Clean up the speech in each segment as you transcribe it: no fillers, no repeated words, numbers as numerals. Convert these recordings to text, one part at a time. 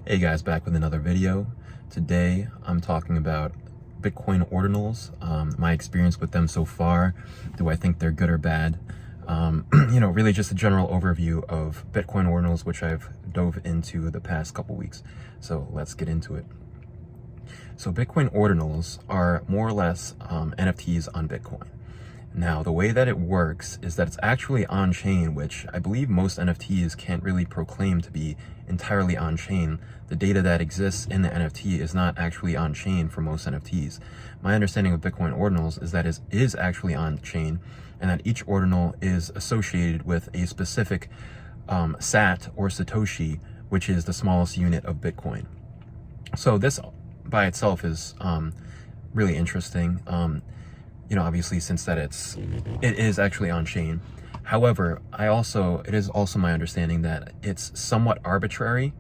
Hey guys, back with another video. Today I'm talking about Bitcoin Ordinals, my experience with them so far. Do I think they're good or bad? Really just a general overview of Bitcoin Ordinals, which I've dove into the past couple weeks. So let's get into it. So Bitcoin Ordinals are more or less NFTs on Bitcoin. Now, the way that it works is that it's actually on-chain, which I believe most NFTs can't really proclaim to be entirely on-chain. The data that exists in the NFT is not actually on-chain for most NFTs. My understanding of Bitcoin Ordinals is that it is actually on-chain, and that each ordinal is associated with a specific SAT or Satoshi, which is the smallest unit of Bitcoin. So this by itself is really interesting. Obviously, since that it is actually on chain. However, it is also my understanding that it's somewhat arbitrary.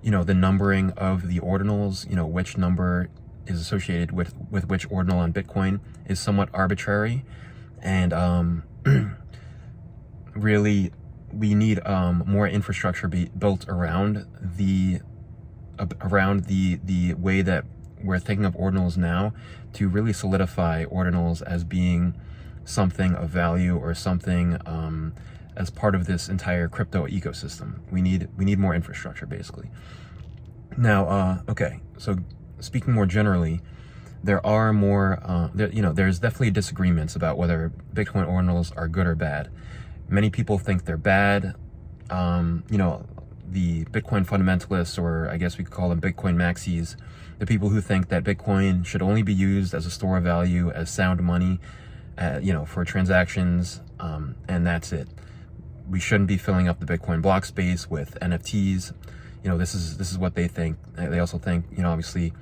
The numbering of the ordinals, which number is associated with which ordinal on Bitcoin is somewhat arbitrary. And really, we need more infrastructure built around the way that we're thinking of ordinals now, to really solidify ordinals as being something of value or something as part of this entire crypto ecosystem. We need more infrastructure, basically. Now, okay, so speaking more generally, there are more, there's definitely disagreements about whether Bitcoin ordinals are good or bad. Many people think they're bad. The Bitcoin fundamentalists, or I guess we could call them Bitcoin maxis, the people who think that Bitcoin should only be used as a store of value, as sound money, for transactions, and that's it. We shouldn't be filling up the Bitcoin block space with NFTs. This is what they think. They also think, obviously,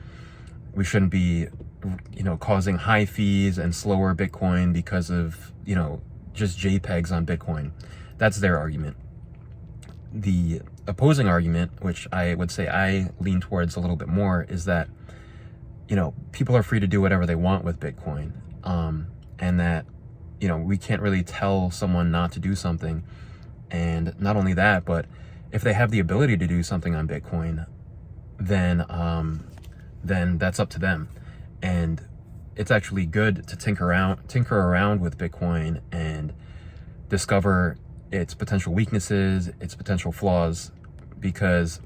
we shouldn't be, causing high fees and slower Bitcoin because of, just JPEGs on Bitcoin. That's their argument. The opposing argument, which I would say I lean towards a little bit more, is that, people are free to do whatever they want with Bitcoin. And that, we can't really tell someone not to do something. And not only that, but if they have the ability to do something on Bitcoin, then that's up to them. And it's actually good to tinker around with Bitcoin and discover its potential weaknesses, its potential flaws, because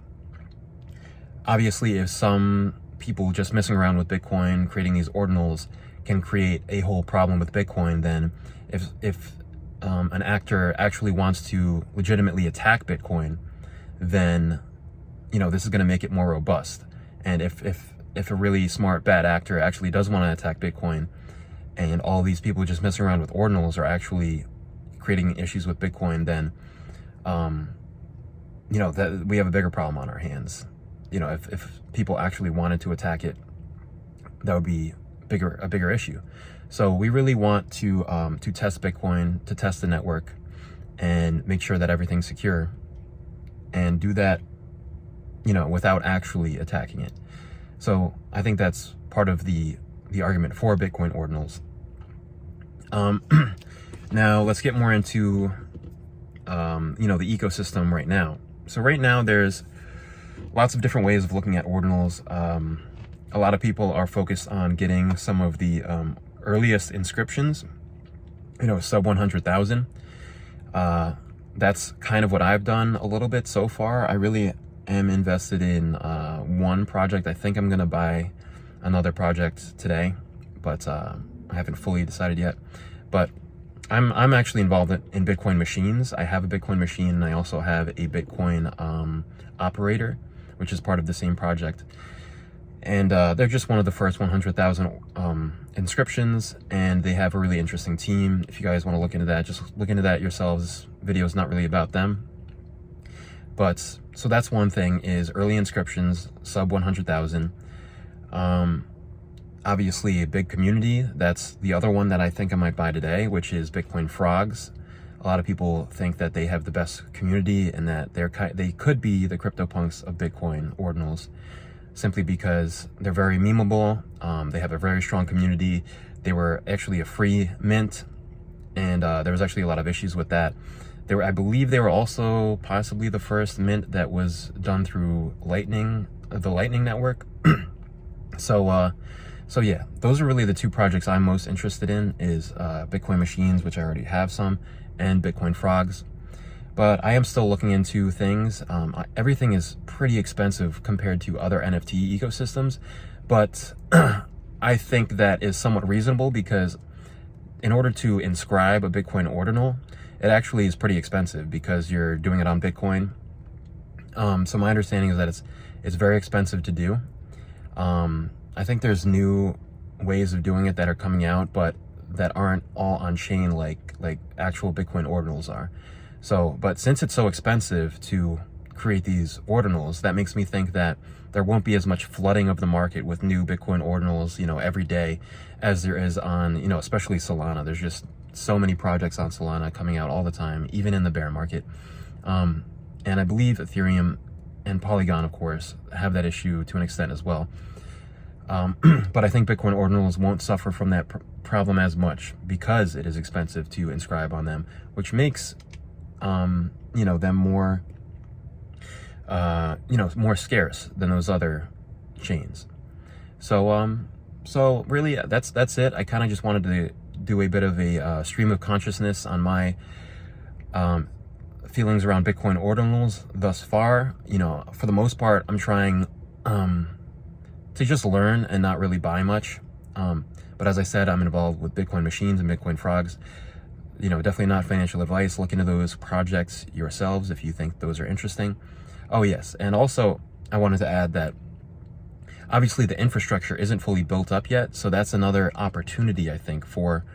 obviously if some people just messing around with Bitcoin, creating these ordinals, can create a whole problem with Bitcoin, then if an actor actually wants to legitimately attack Bitcoin, then this is going to make it more robust. And if a really smart bad actor actually does want to attack Bitcoin, and all these people just messing around with ordinals are actually creating issues with Bitcoin, then that we have a bigger problem on our hands. If people actually wanted to attack it, that would be a bigger issue. So we really want to test Bitcoin, to test the network, and make sure that everything's secure, and do that without actually attacking it. So I think that's part of the argument for Bitcoin ordinals. Now let's get more into the ecosystem right now. So right now there's lots of different ways of looking at ordinals. A lot of people are focused on getting some of the earliest inscriptions, sub 100,000. That's kind of what I've done a little bit so far. I really am invested in one project. I think I'm gonna buy another project today, but I haven't fully decided yet. But I'm actually involved in Bitcoin machines. I have a Bitcoin machine, and I also have a Bitcoin operator, which is part of the same project. And they're just one of the first 100,000 inscriptions, and they have a really interesting team. If you guys want to look into that, just look into that yourselves. Video is not really about them. But so that's one thing, is early inscriptions, sub 100,000. Obviously a big community. That's the other one that I think I might buy today, which is Bitcoin Frogs. A lot of people think that they have the best community, and that they could be the CryptoPunks of Bitcoin ordinals, simply because they're very memeable. They have a very strong community. They were actually a free mint, and there was actually a lot of issues with that. I believe they were also possibly the first mint that was done through Lightning the Lightning Network. So yeah, those are really the two projects I'm most interested in, is Bitcoin Machines, which I already have some, and Bitcoin Frogs. But I am still looking into things. Everything is pretty expensive compared to other NFT ecosystems, but I think that is somewhat reasonable, because in order to inscribe a Bitcoin ordinal, it actually is pretty expensive because you're doing it on Bitcoin. So my understanding is that it's very expensive to do. I think there's new ways of doing it that are coming out, but that aren't all on chain like actual Bitcoin ordinals are. So, but since it's so expensive to create these ordinals, that makes me think that there won't be as much flooding of the market with new Bitcoin ordinals, every day, as there is on, especially Solana. There's just so many projects on Solana coming out all the time, even in the bear market. And I believe Ethereum and Polygon, of course, have that issue to an extent as well. But I think Bitcoin ordinals won't suffer from that problem as much, because it is expensive to inscribe on them, which makes them more, more scarce than those other chains. So really, that's it. I kind of just wanted to do a bit of a stream of consciousness on my feelings around Bitcoin ordinals thus far. For the most part, I'm trying to just learn and not really buy much. But as I said, I'm involved with Bitcoin Machines and Bitcoin Frogs. Definitely not financial advice. Look into those projects yourselves if you think those are interesting. Oh yes, and also I wanted to add that obviously the infrastructure isn't fully built up yet, so that's another opportunity, I think, for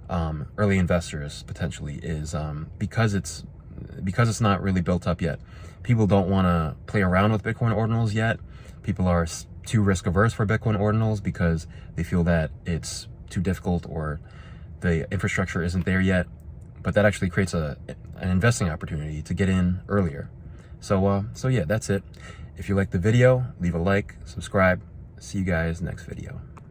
early investors potentially, is because it's not really built up yet. People don't want to play around with Bitcoin ordinals yet. People are too risk averse for Bitcoin ordinals because they feel that it's too difficult or the infrastructure isn't there yet. But that actually creates an investing opportunity to get in earlier. So yeah, that's it. If you liked the video, leave a like, subscribe. See you guys next video.